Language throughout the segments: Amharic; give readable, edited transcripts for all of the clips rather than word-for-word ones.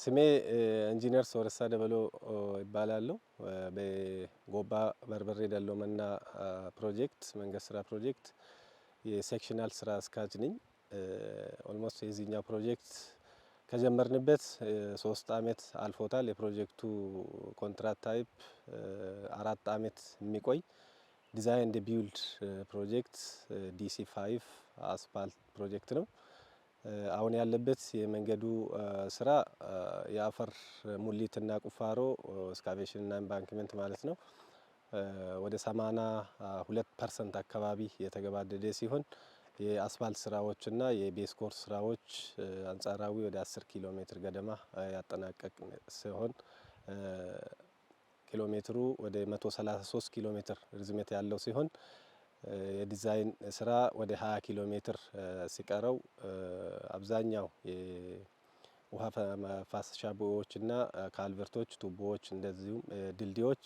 ስሜ ኢንጂነር ሶረሳ ደበሎ ይባላለሁ። በጎባ በርበሬ ደሎመና ፕሮጀክት መንገድ ስራ ፕሮጀክት የሴክሽናል ስራ አስኪያጅ ነኝ። ኦልሞስት የዚህኛው ፕሮጀክት ከጀመርንበት 3 አመት አልፎታል። የፕሮጀክቱ ኮንትራክት ታይፕ 4 አመት የሚቆይ ዲዛይን ኤንድ ቢልድ ፕሮጀክት DC5 አስፋልት ፕሮጀክት ነው። አሁን ያለበት የመንገዱ ስራ የአፈር ሙሊትና ቁፋሮ ኤክስካቬሽን እና ኢምባንክመንት ማለት ነው። ወደ 82% አካባቢ የተገባደደ ሲሆን የአስፋልት ስራዎችና የቤዝ ኮርስ ስራዎች አንጻራዊ ወደ 10 ኪሎ ሜትር ገደማ ያጠናቀቅ ሲሆን ኪሎ ሜትሩ ወደ 133 ኪሎ ሜትር ርዝመት ያለው ሲሆን የዲዛይን ስራ ወደ 20 ኪሎ ሜትር ሲቀረው አብዛኛው የውሃ ማፋሰሻ ቦዮችና ካልቨርቶች፣ ቱቦዎች እንደዚሁም ድልድዮች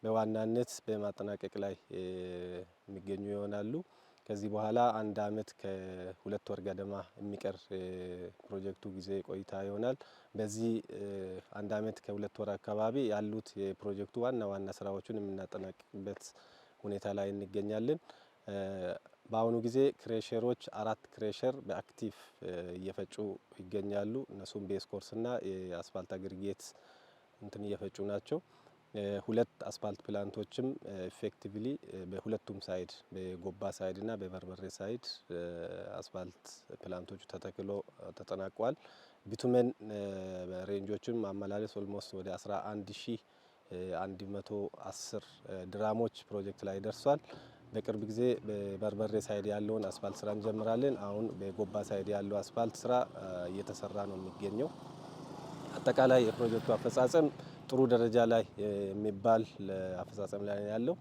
በዋናነት በማጠናቀቅ ላይ የሚገኙ ይሆናሉ። ከዚህ በኋላ 1 አመት ከ2 ወር ገደማ የሚቀር ፕሮጀክቱ ጊዜ ቆይታ ይሆናል። በዚህ 1 አመት ከ2 ወር አካባቢ ያሉት የፕሮጀክቱ ዋና ስራዎችን የምናጠናቅቅበት ሁኔታ ላይ እንገኛለን። በአሁኑ ጊዜ ክሬሸሮች 4 ክሬሸር በአክቲቭ እየፈጩ ይገኛሉ። እነሱም ቤዝ ኮርስ እና የአስፋልት አግሪጌት እየፈጩ ናቸው። 2 አስፋልት ፕላንቶችም ኢፌክቲቭሊ በሁለቱም ሳይድ በጎባ ሳይድ እና በበርበሬ ሳይድ አስፋልት ፕላንቶቹ ተተክሎ ተጠናቋል። ቢቱመን ሬንጆችን ማመላለስ ኦልሞስት ወደ 11110 ድራሞች ፕሮጀክት ላይ ደርሷል። በቅርብ ጊዜ በበርበሬ ሳይድ ያለውን አስፋልት ስራ እንጀምራለን። አሁን በጎባ ሳይድ ያለው አስፋልት ስራ እየተሰራ ነው የሚገኘው። አጠቃላይ የፕሮጀክቱ አፈጻጸም ጥሩ ደረጃ ላይ የሚባል አፈጻጸም ላይ ያለው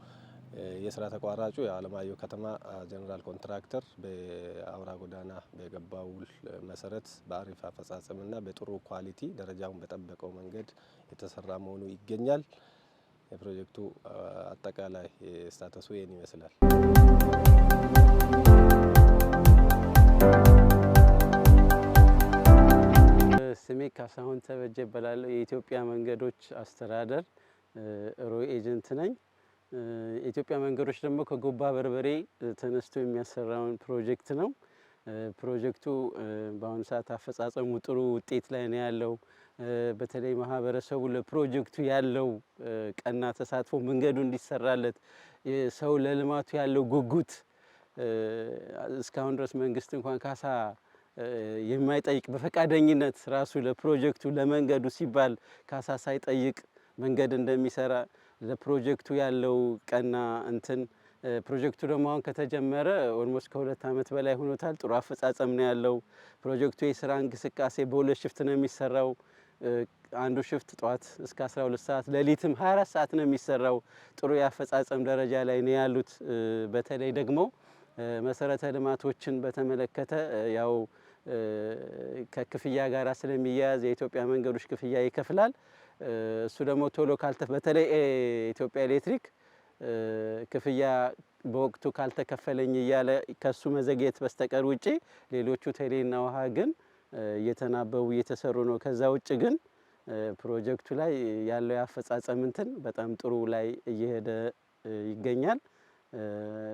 የስራ ተቋራጩ የአለማየሁ ከተማ ጀነራል ኮንትራክተር በአውራ ጎዳና በገባው ውል መሰረት በአሪፍ አፈጻጸምና በጥሩ ኳሊቲ ደረጃውን በጠበቀው መንገድ የተሰራ መሆኑ ይገኛል። የፕሮጀክቱ አጠቃላይ ስታተሱ ይህን ይመስላል። ስሜ ካሳሁን ተበጀ እባላለሁ። የኢትዮጵያ መንገዶች አስተዳደር ሮ ኤጀንት ነኝ። የኢትዮጵያ መንገዶች ደግሞ ከጎባ በርበሬ ተነስቶ የሚያሰራውን ፕሮጀክት ነው። ፕሮጀክቱ በአሁኑ ሰዓት አፈጻጸሙ ጥሩ ውጤት ላይ ነው ያለው። በተለይ ማህበረሰቡ ለፕሮጀክቱ ያለው ቀና ተሳትፎ መንገዱ እንዲሰራለት ሰው ለልማቱ ያለው ጉጉት እስካሁን ድረስ መንግስት እንኳን ካሳ የማይጠይቅ በፈቃደኝነት ራሱ ለፕሮጀክቱ ለመንገዱ ሲባል ካሳ ሳይጠይቅ መንገድ እንደሚሰራ ለፕሮጀክቱ ያለው ቀና ፕሮጀክቱ ደግሞ አሁን ከተጀመረ ኦልሞስት ከ2 አመት በላይ ሆኖታል። ጥሩ አፈጻጸም ነው ያለው። ፕሮጀክቱ የስራ እንቅስቃሴ በ2 ሽፍት ነው የሚሰራው። አንዱ ሽፍት ጠዋት እስከ 12 ሰዓት ሌሊትም 24 ሰዓት ነው የሚሰራው። ጥሩ የአፈጻጸም ደረጃ ላይ ነው ያሉት። በተለይ ደግሞ መሰረተ ልማቶችን በተመለከተ ያው ከክፍያ ጋር ስለሚያያዝ የኢትዮጵያ መንገዶች ክፍያ ይከፍላል። እሱ ደግሞ ቶሎ በተለይ ኢትዮጵያ ኤሌክትሪክ ክፍያ በወቅቱ ካልተከፈለኝ እያለ ከሱ መዘግየት በስተቀር ውጪ ሌሎቹ ቴሌና ውሃ ግን እየተናበቡ እየተሰሩ ነው። ከዛ ውጪ ግን ፕሮጀክቱ ላይ ያለው ያፈጻጸም በጣም ጥሩ ላይ እየሄደ ይገኛል።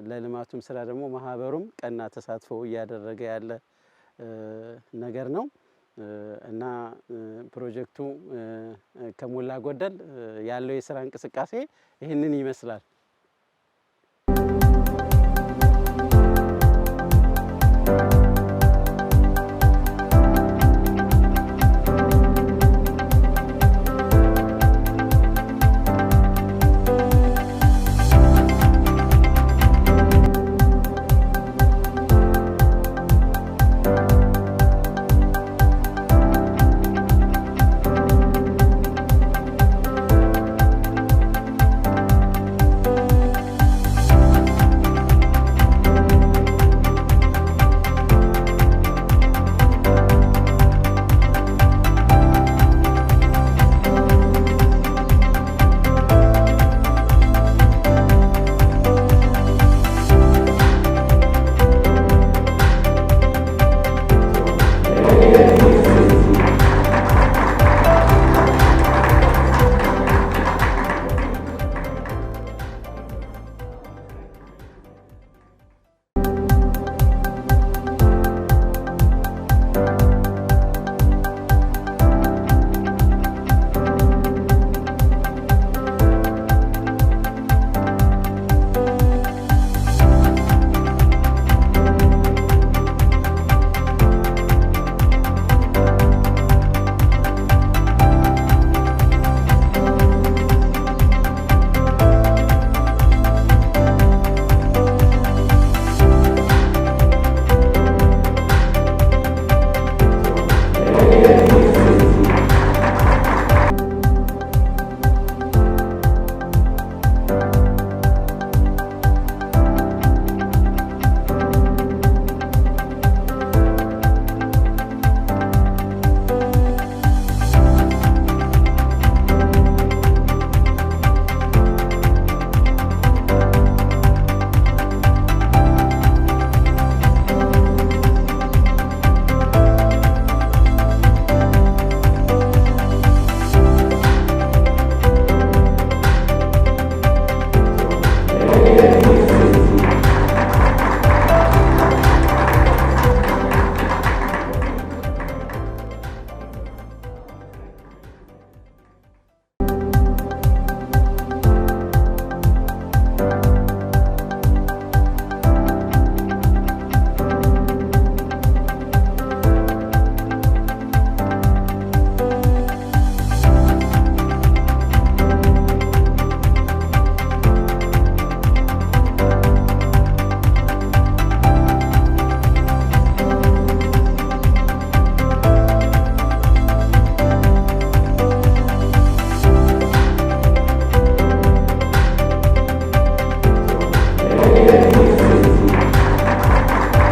ለልማቱም ስራ ደግሞ ማህበሩም ቀና ተሳትፎ እያደረገ ያለ ነገር ነው እና ፕሮጀክቱ ከሞላ ጎደል ያለው የስራ እንቅስቃሴ ይህንን ይመስላል።